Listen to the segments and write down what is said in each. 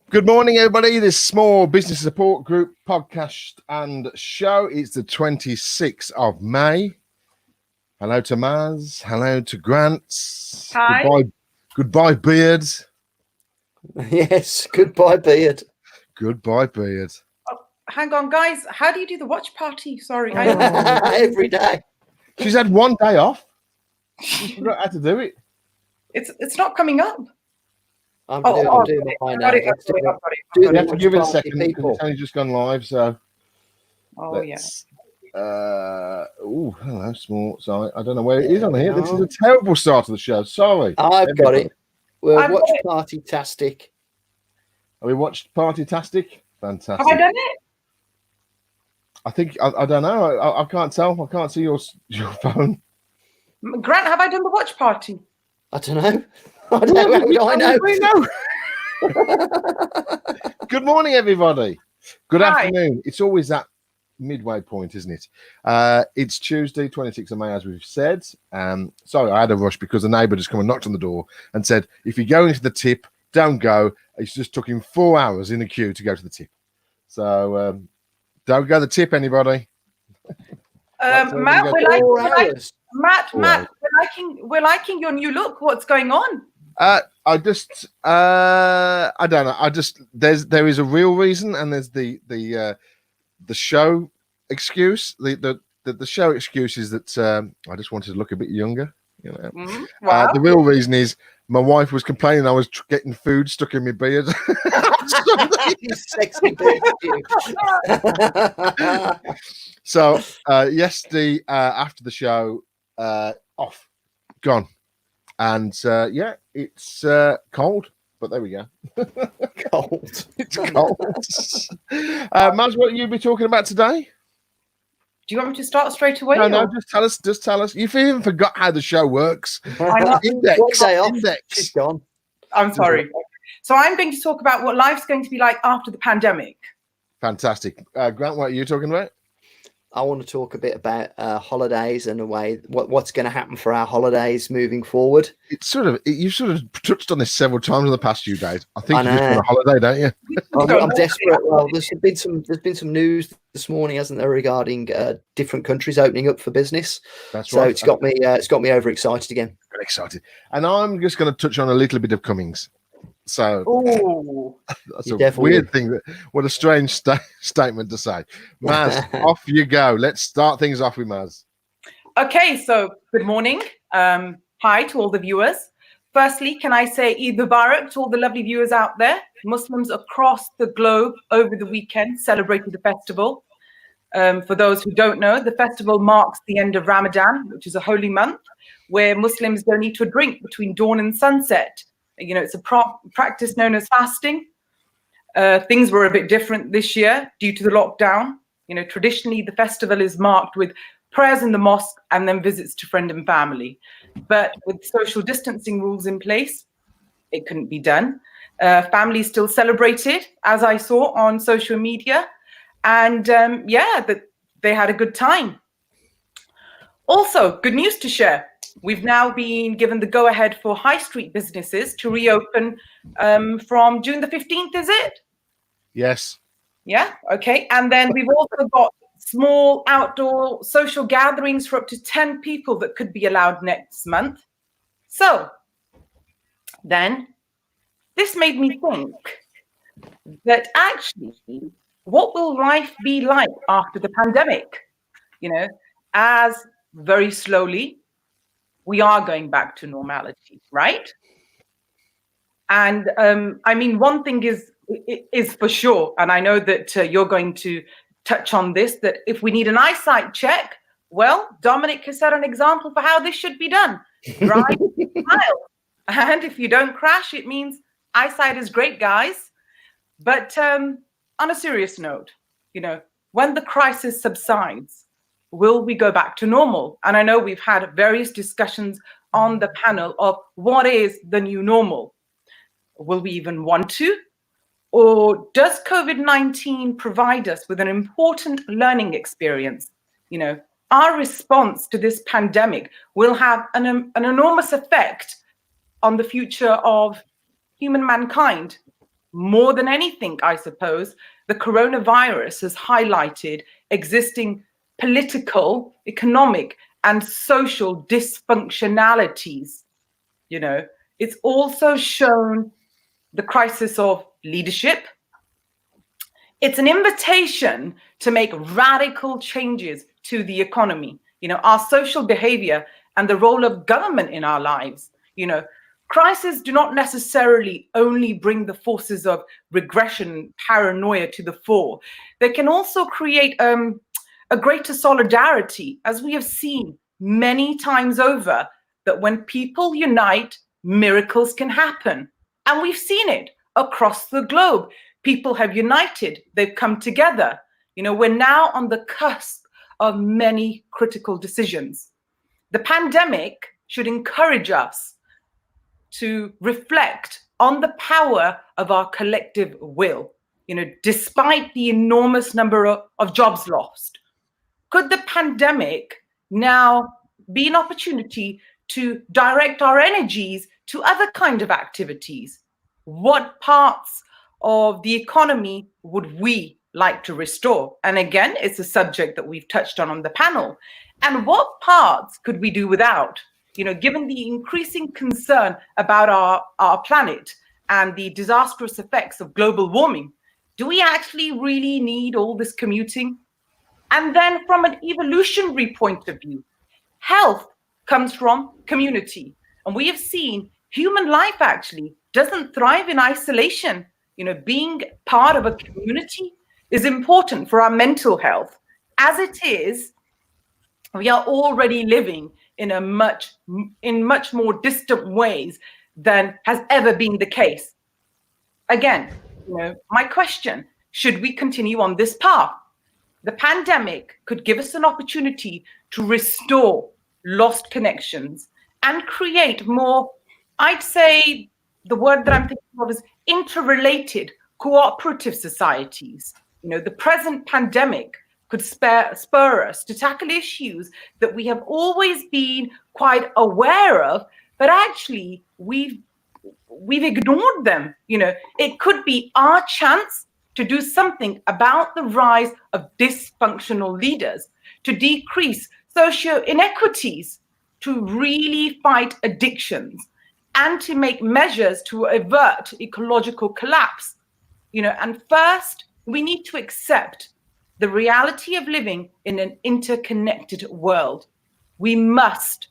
Good morning, everybody. This Small Business Support Group podcast and show. It's the 26th of May. Hello to Maz. Hello to Grant. Hi. Goodbye, Beard. Yes, goodbye, Beard. Goodbye, Beard. Oh, hang on, guys. How do you do the watch party? Sorry. Every day. She's had one day off. She forgot how to do it. It's not coming up. I'm doing mine now. You have to give it a second because it's only just gone live. So. Yes. Oh, hello, small. Sorry, I don't know where it is on here. This is a terrible start to the show. Sorry. I've got it. We're watch party-tastic. Have we watched Party-tastic? Fantastic. Have I done it? I think I don't know. I can't tell. I can't see your phone. Grant, have I done the watch party? I don't know. I don't know. I know. Good morning, everybody. Good Hi. afternoon. It's always that midway point, isn't it? It's Tuesday, 26th of May, as we've said. Sorry, I had a rush because the neighbour just come and knocked on the door and said, if you go into the tip, don't go. It just took him 4 hours in the queue to go to the tip. So don't go to the tip, anybody. Matt, we're liking your new look. What's going on? I don't know. There is a real reason, and there's the show excuse. The show excuse is that I just wanted to look a bit younger. You know, Wow. The real reason is my wife was complaining I was getting food stuck in my beard. Sexy beard. So yesterday after the show, gone. And it's cold, but there we go. Cold. It's cold. Maz, what you be talking about today? Do you want me to start straight away? No, just tell us. You've even forgot how the show works. I know. Index. She's gone. I'm sorry. So I'm going to talk about what life's going to be like after the pandemic. Fantastic. Grant, what are you talking about? I want to talk a bit about holidays and what's going to happen for our holidays moving forward. You've sort of touched on this several times in the past few days. I think you're just on a holiday, don't you? I'm desperate. Well, there's been some news this morning, hasn't there, regarding different countries opening up for business. That's so right. It's got me overexcited again. Very excited, and I'm just going to touch on a little bit of Cummings. So that's a weird thing. What a strange statement to say. Maz, off you go. Let's start things off with Maz. Okay, so good morning. Hi to all the viewers. Firstly, can I say Eid Mubarak to all the lovely viewers out there? Muslims across the globe over the weekend celebrated the festival. For those who don't know, the festival marks the end of Ramadan, which is a holy month, where Muslims don't eat or drink between dawn and sunset. You know, it's a practice known as fasting. Things were a bit different this year due to the lockdown. You know, traditionally the festival is marked with prayers in the mosque and then visits to friend and family. But with social distancing rules in place, it couldn't be done. Families still celebrated, as I saw on social media. And that they had a good time. Also, good news to share. We've now been given the go-ahead for high street businesses to reopen from June the 15th, is it? Yes. Yeah, okay. And then we've also got small outdoor social gatherings for up to 10 people that could be allowed next month. So then this made me think that actually, what will life be like after the pandemic? You know, as very slowly, we are going back to normality, right? And I mean, one thing is for sure, and I know that you're going to touch on this, that if we need an eyesight check, well, Dominic has set an example for how this should be done. Drive, smile. And if you don't crash, it means eyesight is great, guys. But on a serious note, you know, when the crisis subsides, will we go back to normal? And I know we've had various discussions on the panel of what is the new normal. Will we even want to? Or does COVID-19 provide us with an important learning experience? You know, our response to this pandemic will have an enormous effect on the future of human mankind. more than anything, I suppose, the coronavirus has highlighted existing political, economic, and social dysfunctionalities. You know, it's also shown the crisis of leadership. It's an invitation to make radical changes to the economy, our social behavior and the role of government in our lives. Crises do not necessarily only bring the forces of regression, paranoia to the fore. They can also create a greater solidarity, as we have seen many times over, that when people unite, miracles can happen. And we've seen it across the globe. People have united, they've come together. We're now on the cusp of many critical decisions. The pandemic should encourage us to reflect on the power of our collective will, despite the enormous number of jobs lost. Could the pandemic now be an opportunity to direct our energies to other kind of activities? What parts of the economy would we like to restore? And again, it's a subject that we've touched on the panel. And what parts could we do without? Given the increasing concern about our planet and the disastrous effects of global warming, do we actually really need all this commuting? And then from an evolutionary point of view, health comes from community. And we have seen human life actually doesn't thrive in isolation. Being part of a community is important for our mental health. As it is, we are already living in much more distant ways than has ever been the case. Again, my question, should we continue on this path? The pandemic could give us an opportunity to restore lost connections and create more, I'd say the word that I'm thinking of is interrelated cooperative societies. The present pandemic could spur us to tackle issues that we have always been quite aware of, but actually we've ignored them. It could be our chance to do something about the rise of dysfunctional leaders, to decrease socio inequities, to really fight addictions, and to make measures to avert ecological collapse. And first, we need to accept the reality of living in an interconnected world. We must,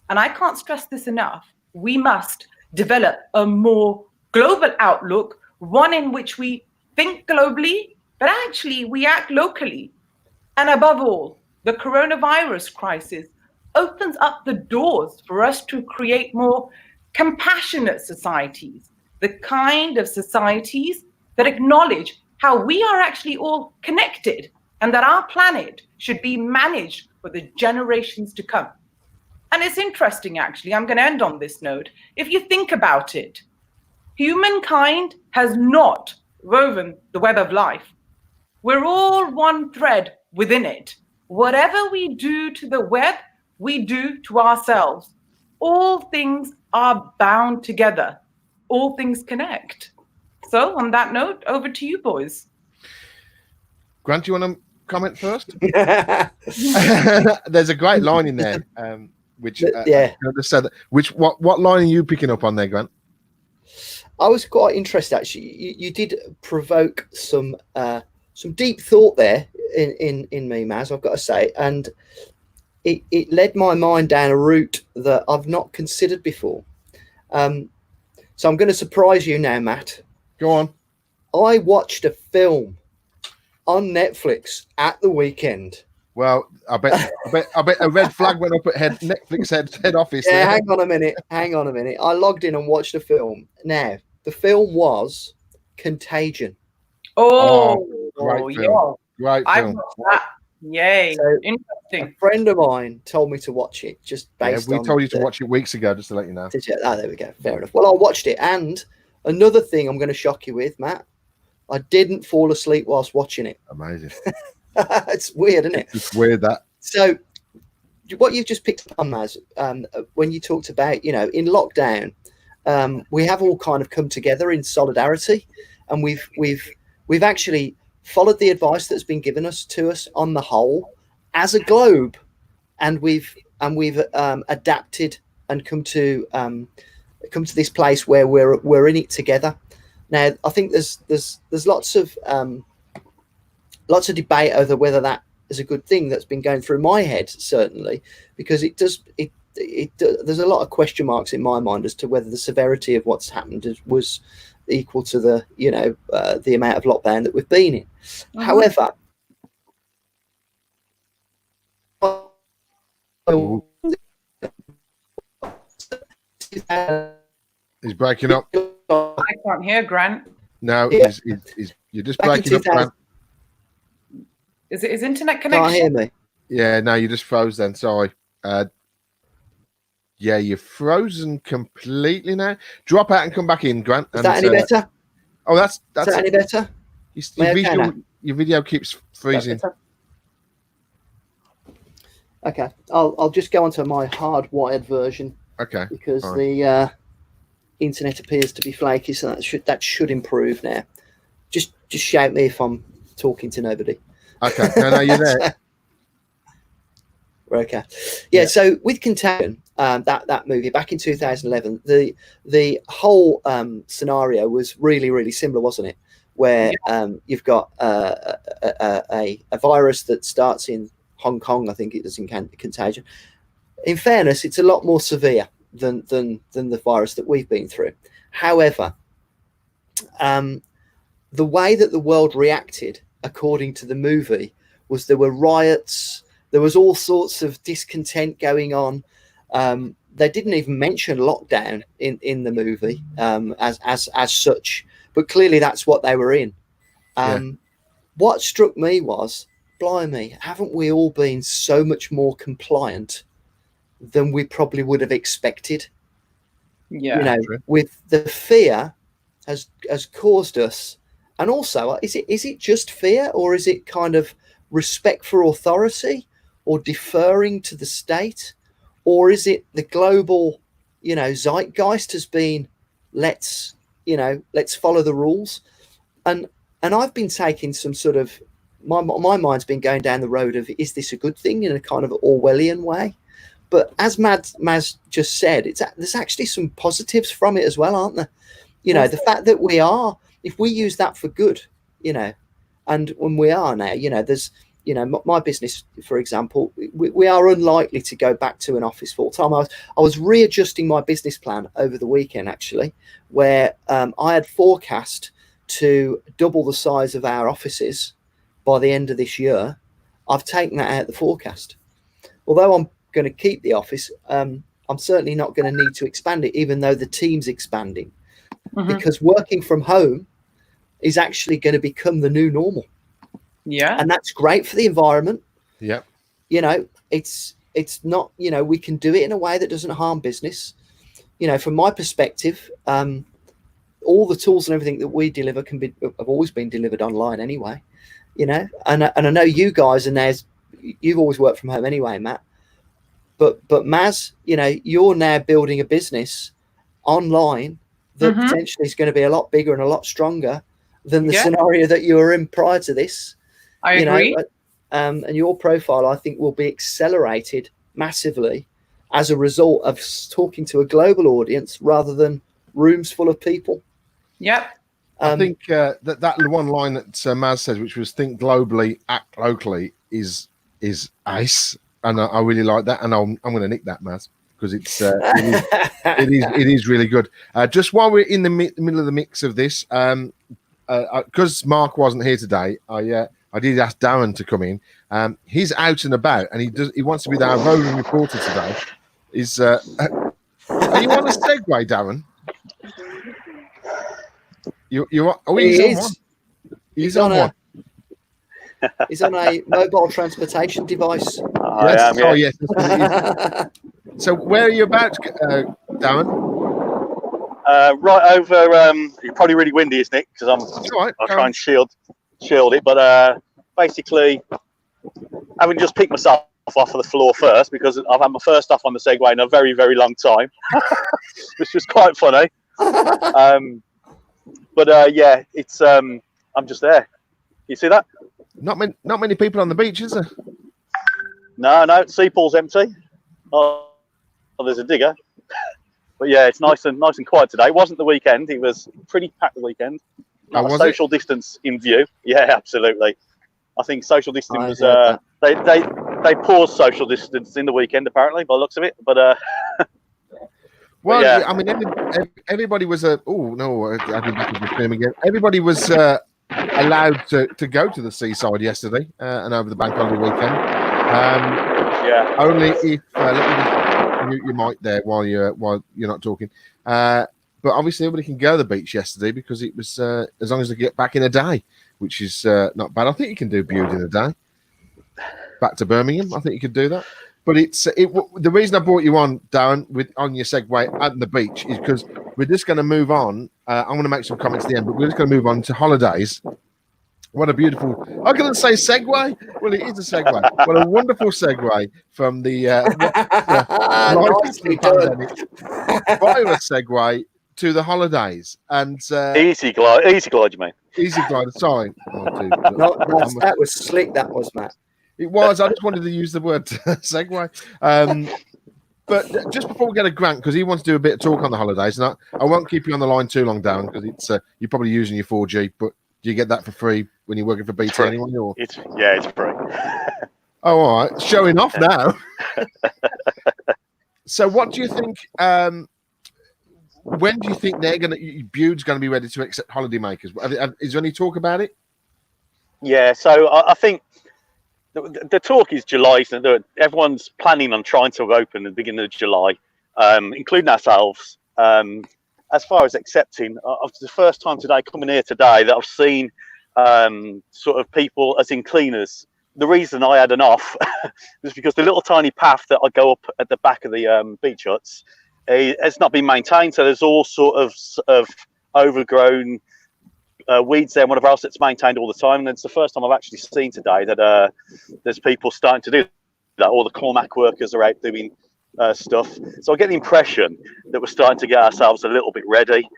and I can't stress this enough, we must develop a more global outlook, one in which we think globally, but actually we act locally. And above all, the coronavirus crisis opens up the doors for us to create more compassionate societies, the kind of societies that acknowledge how we are actually all connected and that our planet should be managed for the generations to come. And it's interesting, actually, I'm going to end on this note. If you think about it, humankind has not woven the web of life. We're all one thread within it. Whatever we do to the web, we do to ourselves. All things are bound together. All things connect. So on that note, over to you, boys. Grant, do you want to comment first? There's a great line in there, which what line are you picking up on there, Grant? I was quite interested, actually. You did provoke some deep thought there in me, Maz, I've got to say, and it led my mind down a route that I've not considered before. So I'm going to surprise you now, Matt. Go on. I watched a film on Netflix at the weekend. Well, I bet a red flag went up at Netflix head office. Yeah, there. hang on a minute. I logged in and watched a film. Now, the film was Contagion. Great film. Great film. Yay. So, interesting. A friend of mine told me to watch it just based on... we told you to watch it weeks ago, just to let you know. Did you? Oh, there we go. Fair enough. Well, I watched it. And another thing I'm going to shock you with, Matt, I didn't fall asleep whilst watching it. Amazing. It's weird, isn't it? It's weird that. So what you've just picked up on, Maz, when you talked about, in lockdown, we have all kind of come together in solidarity, and we've actually followed the advice that's been given to us on the whole as a globe, and we've adapted and come to this place where we're in it together. Now, I think there's lots of debate over whether that is a good thing that's been going through my head, certainly, because there's a lot of question marks in my mind as to whether the severity of what's happened was equal to the the amount of lockdown that we've been in. However, he's breaking up. I can't hear Grant. No, Yeah. you're just Back in breaking up, 2000 Grant. Is it his internet connection? Can't hear me. Yeah, no, you just froze then. Sorry. Yeah, you're frozen completely now. Drop out and come back in, Grant. Is that any better? Oh, that's Is that any better? Your video keeps freezing. Okay, I'll just go onto my hardwired version. Okay. Because the internet appears to be flaky, so that should improve now. Just shout me if I'm talking to nobody. Okay. No, you're there. Okay. Yeah. So with Contagion, that movie back in 2011, the whole scenario was really similar, wasn't it? Where you've got a virus that starts in Hong Kong, I think it is in Contagion. In fairness, it's a lot more severe than the virus that we've been through. However, the way that the world reacted, according to the movie, was there were riots. There was all sorts of discontent going on. They didn't even mention lockdown in the movie as such, but clearly that's what they were in. What struck me was, blimey, haven't we all been so much more compliant than we probably would have expected? Yeah, with the fear has caused us. And also, is it just fear, or is it kind of respect for authority, or deferring to the state, or is it the global, zeitgeist has been let's follow the rules, and I've been taking some sort of my mind's been going down the road of, is this a good thing in a kind of Orwellian way? But as Maz just said, there's actually some positives from it as well, aren't there? The fact that if we use that for good, and when we are now, there's, my business, for example, we are unlikely to go back to an office full time. I was readjusting my business plan over the weekend, actually, where I had forecast to double the size of our offices by the end of this year. I've taken that out of the forecast. Although I'm going to keep the office, I'm certainly not going to need to expand it, even though the team's expanding, because working from home is actually going to become the new normal. Yeah. And that's great for the environment. Yeah. It's not, we can do it in a way that doesn't harm business. From my perspective, all the tools and everything that we deliver have always been delivered online anyway, and I know you guys, and you've always worked from home anyway, Matt. But Maz, you're now building a business online that potentially is going to be a lot bigger and a lot stronger than the scenario that you were in prior to this. I agree. And your profile, I think, will be accelerated massively as a result of talking to a global audience rather than rooms full of people. Yep. I think that one line that Maz says, which was "think globally, act locally," is ace, and I really like that. And I'm going to nick that, Maz, because it is really good. Just while we're in the middle of the mix of this, because Mark wasn't here today, I did ask Darren to come in. He's out and about, and he wants to be our roving reporter today. Are you on a Segway, Darren? He's on one. He's on a mobile transportation device. Yes. Oh, yes. So, where are you about, Darren? Right over. You're probably really windy, isn't it? Because I'll try and shield it. But basically, having just picked myself off of the floor first because I've had my first off on the Segway in a very, very long time, which was quite funny. Yeah, it's I'm just there. You see that? Not many people on the beach, is there? No, sea pool's empty. Oh, there's a digger. But yeah, it's nice and quiet today. It wasn't the weekend. It was pretty packed the weekend. Social distance in view. Yeah, absolutely. I think social distance was they paused social distance in the weekend apparently by the looks of it. But well, yeah. I mean, everybody was I did back in the film again. Everybody was allowed to go to the seaside yesterday and over the bank holiday weekend. Yeah. Only if let me just mute your mic there while you're not talking. But obviously, everybody can go to the beach yesterday because it was as long as they get back in a day, which is not bad. I think you can do Bude in a day. Back to Birmingham, I think you could do that. But the reason I brought you on, Darren, on your Segway at the beach is because we're just going to move on. I'm going to make some comments at the end, but we're just going to move on to holidays. What a beautiful, I'm going to say Segway. Well, it is a Segway. What a wonderful Segue from the virus Segue to the holidays. And easy glide, you mean? Easy glide, sorry. That was slick, that was, Matt. It was. I just wanted to use the word Segway. But just before we get to Grant, because he wants to do a bit of talk on the holidays, and I won't keep you on the line too long, Darren, because it's you're probably using your 4G, but do you get that for free when you're working for BT anyway? Or? It's free. Oh, all right. Showing off now. So what do you think, when do you think Bude's going to be ready to accept holidaymakers? Is there any talk about it? Yeah, so I think the talk is July. So everyone's planning on trying to open at the beginning of July, including ourselves. As far as accepting, it's the first time coming here today that I've seen sort of people as in cleaners. The reason I had an off was because the little tiny path that I go up at the back of the beach huts has not been maintained. So there's all sort of overgrown weeds there and whatever else that's maintained all the time. And it's the first time I've actually seen today that there's people starting to do that. All the Cormac workers are out doing stuff. So I get the impression that we're starting to get ourselves a little bit ready.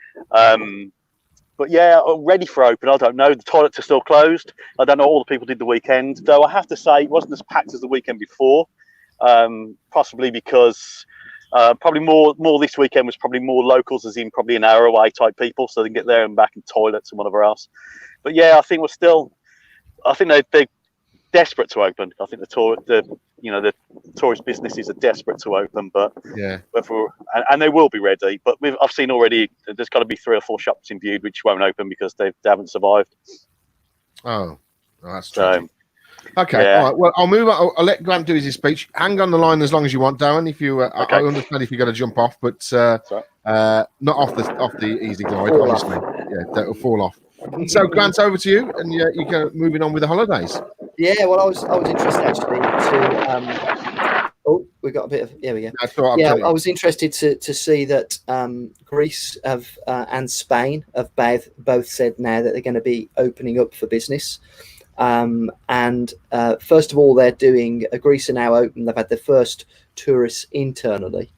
But yeah, ready for open. I don't know. The toilets are still closed. I don't know what all the people did the weekend. Though I have to say it wasn't as packed as the weekend before. Possibly because probably more this weekend was probably more locals, as in probably an hour away type people, so they can get there and back in toilets and whatever else. But yeah, I think they're desperate to open. I think the tourist businesses are desperate to open, but yeah, and they will be ready. But I've seen already there's got to be 3 or 4 shops in Bude which won't open because they haven't survived. Oh, that's true. Okay, yeah. All right. Well, I'll move on. I'll let Grant do his speech. Hang on the line as long as you want, Darren. If you, okay. I understand if you've got to jump off, but not off the easy glide, obviously. Yeah, that'll fall off. So, Grant, over to you, and you're moving on with the holidays. Yeah, well, I was interested actually to. We got a bit of. Here we go. I was interested to see that Greece and Spain have both said now that they're going to be opening up for business. And first of all, they're doing Greece are now open. They've had their first tourists internally.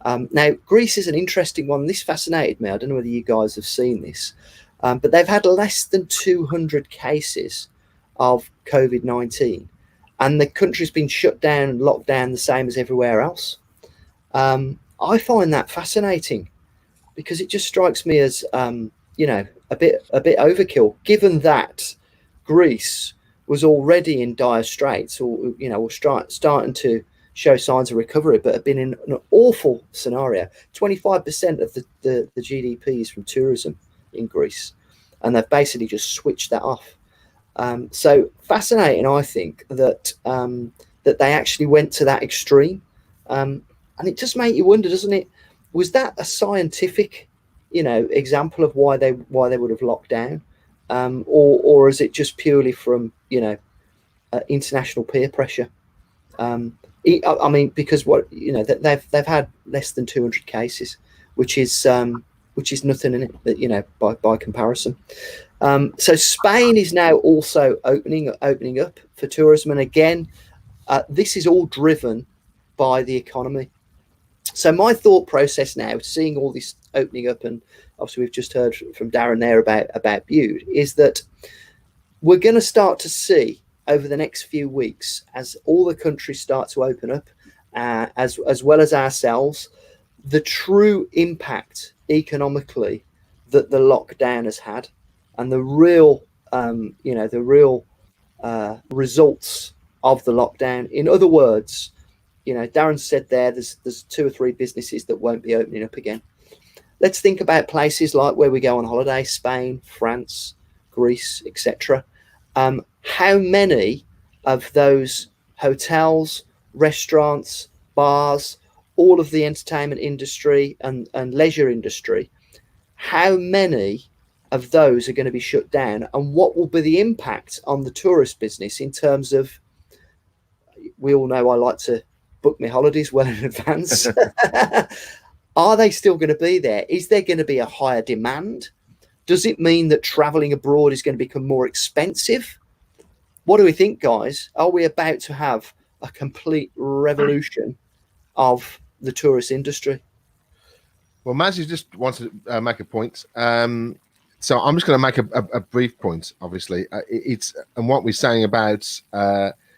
Now, Greece is an interesting one. This fascinated me. I don't know whether you guys have seen this, but they've had less than 200 cases of COVID-19, and the country's been shut down and locked down the same as everywhere else. I find that fascinating because it just strikes me as a bit overkill, given that Greece was already in dire straits, or was starting to show signs of recovery, but have been in an awful scenario. 25% of the GDP is from tourism in Greece, and they've basically just switched that off. So fascinating, I think, that they actually went to that extreme, and it just makes you wonder, doesn't it? Was that a scientific, example of why they would have locked down? Or is it just purely from international peer pressure? I mean, because they've had less than 200 cases, which is nothing in it, by comparison. So Spain is now also opening up for tourism, and again, This is all driven by the economy. So my thought process now, seeing all this opening up, and obviously we've just heard from Darren there about Bude, is that we're going to start to see over the next few weeks, as all the countries start to open up, as well as ourselves, the true impact economically that the lockdown has had, and the real, results of the lockdown. In other words, Darren said there's 2 or 3 businesses that won't be opening up again. Let's think about places like where we go on holiday: Spain, France, Greece, etc. How many of those hotels, restaurants, bars, all of the entertainment industry and leisure industry, how many of those are going to be shut down, and what will be the impact on the tourist business in terms of, we all know I like to book my holidays well in advance. Are they still going to be there? Is there going to be a higher demand? Does it mean that traveling abroad is going to become more expensive? What do we think, guys? Are we about to have a complete revolution of the tourist industry? Well, Mazzy just wants to make a point. So I'm just going to make a brief point. Obviously, it's and what we're saying about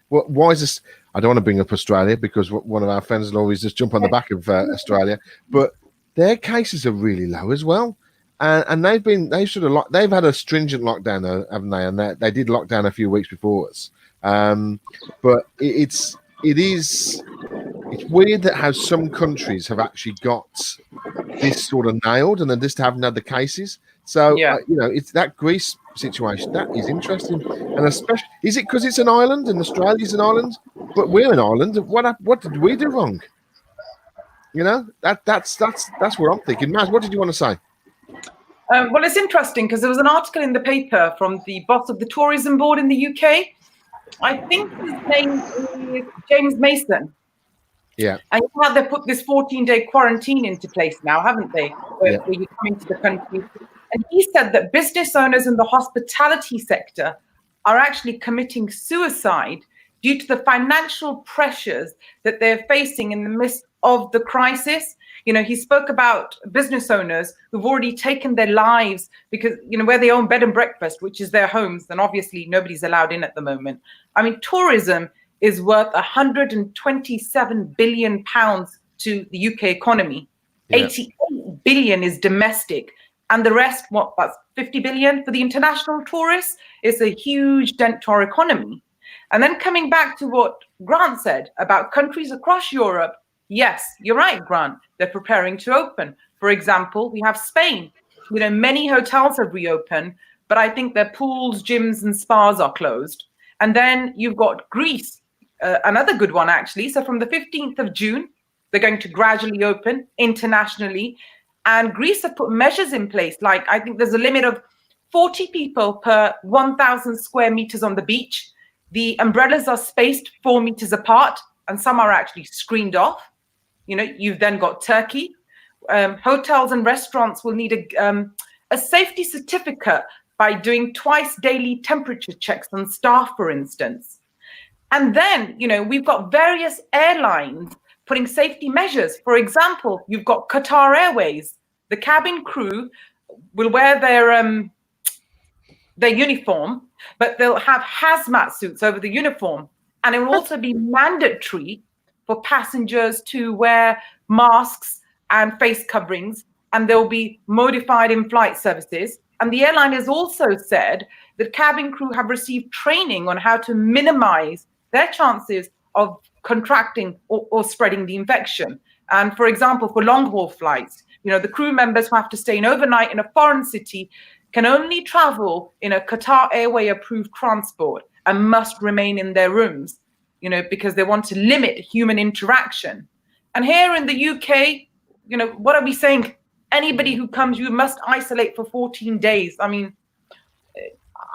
why is this? I don't want to bring up Australia because one of our friends will always just jump on the back of Australia, but their cases are really low as well, and they've had a stringent lockdown, haven't they? And they did lock down a few weeks before us, but it's weird that how some countries have actually got this sort of nailed, and then just haven't had the cases. So it's that Greece situation that is interesting, and especially is it because it's an island and Australia's an island, but we're an island. What did we do wrong? That's what I'm thinking. Maz, what did you want to say? Well, it's interesting because there was an article in the paper from the boss of the tourism board in the UK. I think his name is James Mason. Yeah. And you know how they put this 14-day quarantine into place now, haven't they? Where you come into the country. And he said that business owners in the hospitality sector are actually committing suicide due to the financial pressures that they're facing in the midst of the crisis. He spoke about business owners who've already taken their lives because, where they own bed and breakfast, which is their homes, and obviously nobody's allowed in at the moment. I mean, tourism is worth 127 billion pounds to the UK economy. 88 billion is domestic. And the rest, that's 50 billion for the international tourists. It's a huge dent to our economy. And then coming back to what Grant said about countries across Europe, yes, you're right, Grant. They're preparing to open. For example, we have Spain. Many hotels have reopened, but I think their pools, gyms, and spas are closed. And then you've got Greece, another good one, actually. So from the 15th of June, they're going to gradually open internationally. And Greece have put measures in place, like I think there's a limit of 40 people per 1,000 square meters on the beach. The umbrellas are spaced 4 meters apart, and some are actually screened off. You've then got Turkey. Hotels and restaurants will need a safety certificate by doing twice daily temperature checks on staff, for instance. And then, we've got various airlines putting safety measures. For example, you've got Qatar Airways. The cabin crew will wear their uniform, but they'll have hazmat suits over the uniform. And it will also be mandatory for passengers to wear masks and face coverings, and they'll be modified in-flight services. And the airline has also said that cabin crew have received training on how to minimize their chances of contracting or spreading the infection. And for example, for long-haul flights, the crew members who have to stay an overnight in a foreign city can only travel in a Qatar Airway approved transport and must remain in their rooms, because they want to limit human interaction. And here in the UK, what are we saying? Anybody who comes, you must isolate for 14 days. I mean,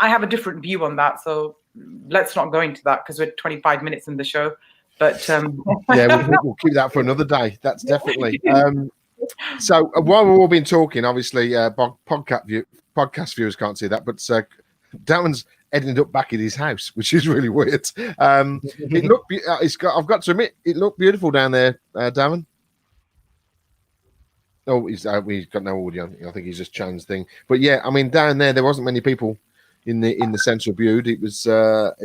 I have a different view on that. So let's not go into that because we're 25 minutes in the show. But we'll keep that for another day. That's definitely. So while we've all been talking, obviously, podcast viewers can't see that, but Darren's ended up back in his house, which is really weird. It looked. I've got to admit, it looked beautiful down there, Darren. Oh, he's got no audio. I think he's just changed thing. But yeah, I mean, down there wasn't many people in the centre of Bude. It was, but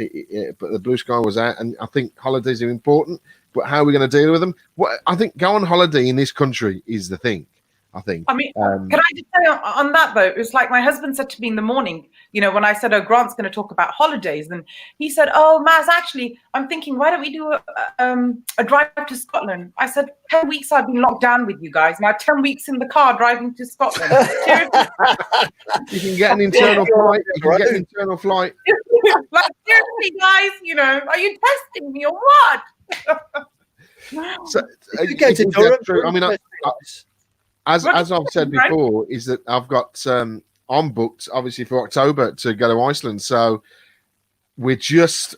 the blue sky was out, and I think holidays are important. But how are we going to deal with them? I think go on holiday in this country is the thing. I think. I mean, can I just say on that though? It was like my husband said to me in the morning, when I said, "Oh, Grant's going to talk about holidays," and he said, "Oh, Maz, actually, I'm thinking, why don't we do a drive to Scotland?" I said, 10 weeks I've been locked down with you guys. Now 10 weeks in the car driving to Scotland. You can get an internal flight. You can get an internal flight. Like seriously, guys, are you testing me or what? So, you go to Durham. I mean, as I've said before, is that I've got I'm booked obviously for October to go to Iceland. So we're just,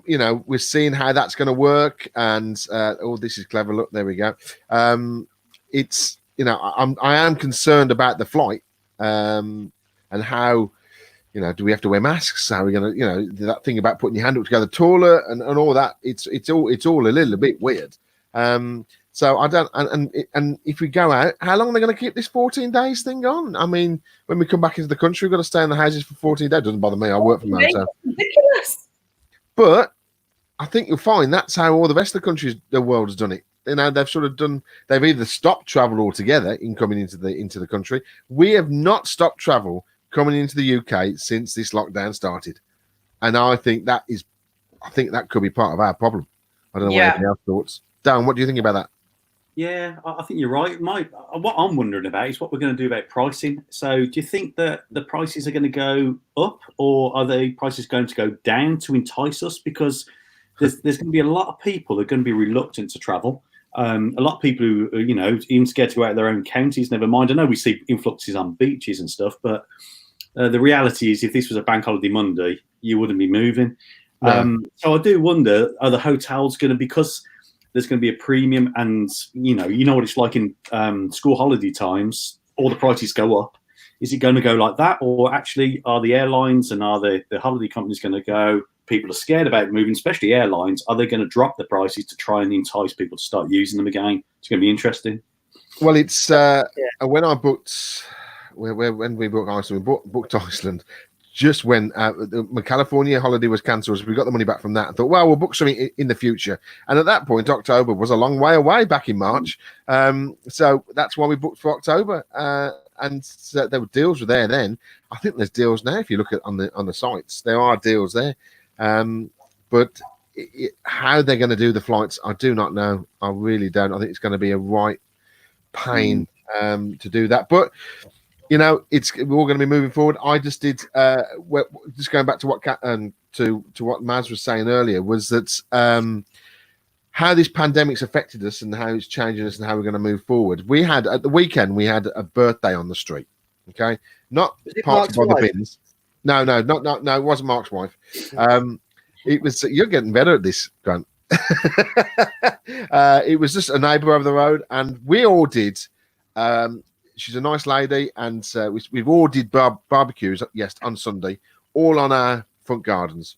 we're seeing how that's going to work. And this is clever. Look, there we go. It's I am concerned about the flight and how. Do we have to wear masks? How are we going to, that thing about putting your hand up to go to the toilet and all that? It's all a little bit weird. So I don't, and if we go out, how long are they going to keep this 14 days thing on? I mean, when we come back into the country, we've got to stay in the houses for 14 days. Doesn't bother me. I work from home. So. Ridiculous. But I think you'll find that's how all the rest of the countries, the world has done it. They've sort of done. They've either stopped travel altogether in coming into the country. We have not stopped travel coming into the UK since this lockdown started, and I think that could be part of our problem. I don't know what anyone else thoughts. Dan, what do you think about that? Yeah, I think you're right. What I'm wondering about is what we're going to do about pricing. So do you think that the prices are going to go up, or are the prices going to go down to entice us? Because there's going to be a lot of people that are going to be reluctant to travel. A lot of people who are, even scared to go out of their own counties, never mind. I know we see influxes on beaches and stuff, but the reality is if this was a bank holiday Monday, you wouldn't be moving. No. So I do wonder, are the hotels going to, because there's going to be a premium, and you know what it's like in school holiday times, all the prices go up. Is it going to go like that, or actually are the airlines and are the holiday companies going to go, people are scared about moving, especially airlines, are they going to drop the prices to try and entice people to start using them again? It's going to be interesting. Well, it's when I booked, when we booked Iceland, we booked Iceland just when the California holiday was cancelled. So we got the money back from that. I thought, well, we'll book something in the future. And at that point, October was a long way away back in March. So that's why we booked for October. And so there were deals there then. I think there's deals now. If you look at on the sites, there are deals there. But how they're going to do the flights, I do not know. I really don't. I think it's going to be a right pain to do that. But we're all going to be moving forward. I just did. Just going back to what to what Maz was saying earlier, was that how this pandemic's affected us and how it's changing us and how we're going to move forward. We had at the weekend a birthday on the street. Okay, not parked by the bins. No, it wasn't Mark's wife. It was. You're getting better at this, Grant. It was just a neighbour over the road, and we all did. She's a nice lady, and we've all did barbecues. Yes, on Sunday, all on our front gardens,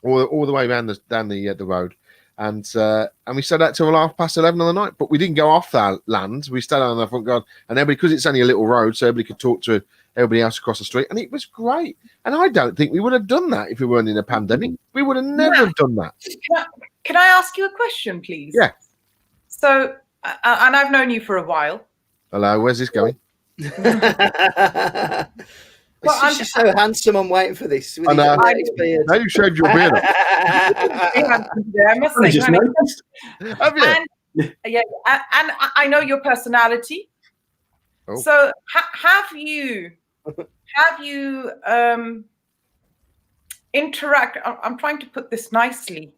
all the way around down the road, and we stayed out till 11:30 on the night. But we didn't go off that land. We stayed on our front garden, and everybody, because it's only a little road, so everybody could talk to everybody else across the street, and it was great. And I don't think we would have done that if we weren't in a pandemic. We would have never have done that. Can I ask you a question, please? Yeah. So, and I've known you for a while. Hello, where's this going? She's so handsome. I'm waiting for this. With now you shaved your beard. I must say, have you? And I know your personality. Oh. So have you interact? I'm trying to put this nicely.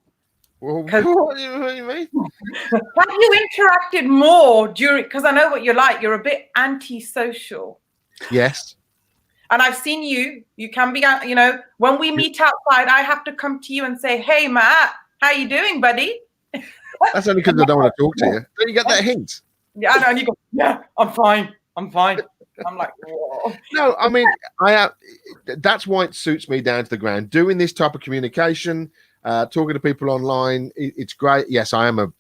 Well, what do you mean? Have you interacted more during? Because I know what you're like. You're a bit antisocial. Yes. And I've seen you. You can be, when we meet outside, I have to come to you and say, "Hey, Matt, how you doing, buddy?" That's only because I don't want to talk to you. Don't you get that hint? Yeah, I know. And you go, "Yeah, I'm fine. I'm fine." I'm like, whoa. No, I mean, that's why it suits me down to the ground. Doing this type of communication, talking to people online, it's great. Yes, I'm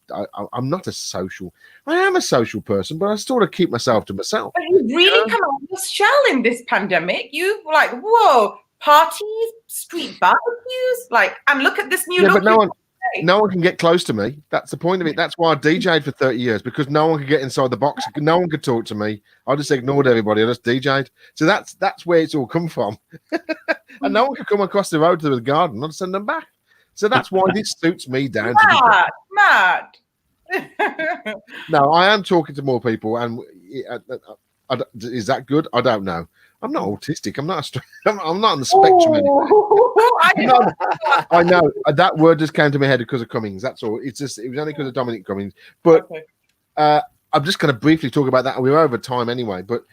not a social. I am a social person, but I sort of keep myself to myself. But you really come out of your shell in this pandemic. You were like, whoa, parties, street barbecues, like, and look at this new look. But no one can get close to me. That's the point of it. That's why I DJ'd for 30 years, because no one could get inside the box. No one could talk to me. I just ignored everybody. I just DJ'd. So that's where it's all come from. And no one could come across the road to the garden. I'd send them back. So that's why this suits me down to the mad. No, I am talking to more people, and is that good? I don't know. I'm not autistic. I'm not on the spectrum anymore. I know that word just came to my head because of Cummings. That's all. It was only because of Dominic Cummings. But I'm just going to briefly talk about that. We're over time anyway. But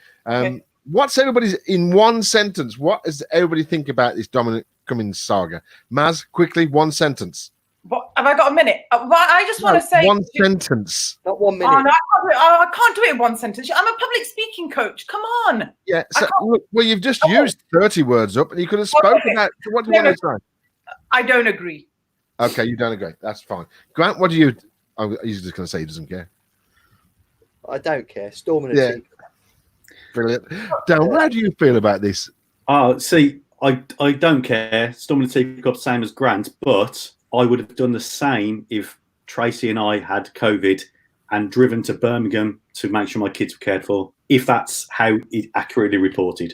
what's everybody's in one sentence? What does everybody think about this Dominic Cummings saga? Maz, quickly, one sentence. What, have I got a minute? I just want to say one sentence. Not 1 minute. Oh, no, I can't do it in one sentence. I'm a public speaking coach. Come on. Yeah. So, look, well, you've just used 30 words up, and you could have spoken about. What do you want to say? I don't agree. Okay, you don't agree. That's fine. Grant, what do you? He's just going to say he doesn't care. I don't care. Storm in a teacup. Brilliant. Dan, how do you feel about this? Oh, see, I don't care. Storm in a teacup, same as Grant, but I would have done the same if Tracy and I had COVID and driven to Birmingham to make sure my kids were cared for, if that's how it accurately reported.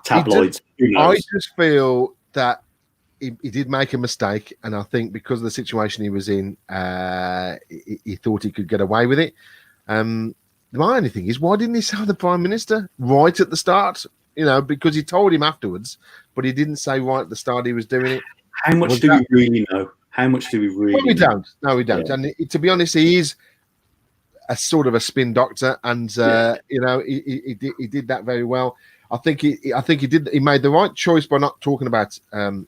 Tabloids. I just feel that he did make a mistake, and I think because of the situation he was in, he thought he could get away with it. My only thing is, why didn't he tell the Prime Minister right at the start? You know, because he told him afterwards, but he didn't say right at the start he was doing it. How much do we really know? How much do we really know? We don't. No, we don't. Yeah. And to be honest, he is a sort of a spin doctor, and you know, he did that very well. I think he made the right choice by not talking about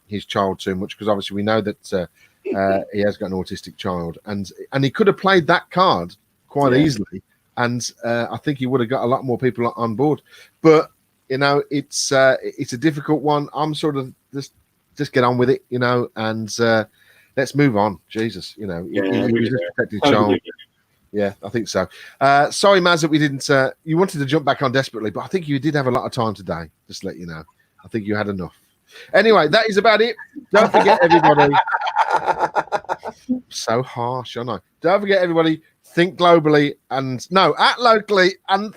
his child too much, because obviously we know that he has got an autistic child, and he could have played that card quite easily, and I think he would have got a lot more people on board. But you know, it's a difficult one. I'm sort of just get on with it, you know, and let's move on. Jesus, you know, he was a protected child. Yeah, I think so. Sorry, Maz, that we didn't. You wanted to jump back on desperately, but I think you did have a lot of time today. Just to let you know, I think you had enough. Anyway, that is about it. Don't forget, everybody. So harsh, I know. Don't forget, everybody. Think globally and act locally,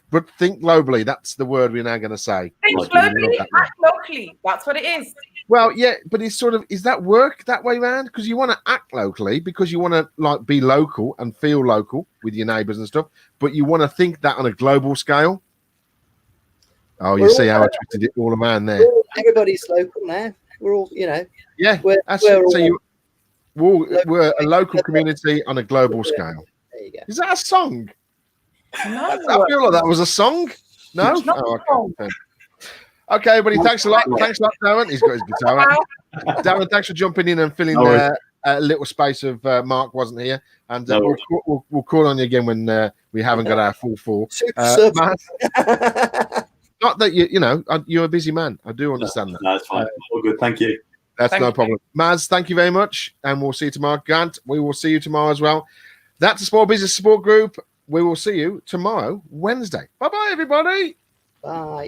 but think globally. That's the word we're now going to say. Think globally, act locally. That's what it is. Well, yeah, but it's sort of, is that work that way around? Because you want to act locally, because you want to like be local and feel local with your neighbours and stuff, but you want to think that on a global scale. Oh, you see how I twisted it all around there. Everybody's local now. We're all, you know. Yeah, we're a local community on a global scale. There you go. Is that a song? No. I feel like that was a song. No? It's not okay. Okay, everybody, thanks a lot. Thanks a lot, Darren. He's got his guitar out. Darren, thanks for jumping in and filling a little space of Mark wasn't here. And we'll call on you again when we haven't got our full four. Not that you know, you're a busy man. I do understand that. No, it's fine. All good. Thank you. That's no problem. Maz, thank you very much. And we'll see you tomorrow. Grant, we will see you tomorrow as well. That's the Small Business Support Group. We will see you tomorrow, Wednesday. Bye-bye, everybody. Bye.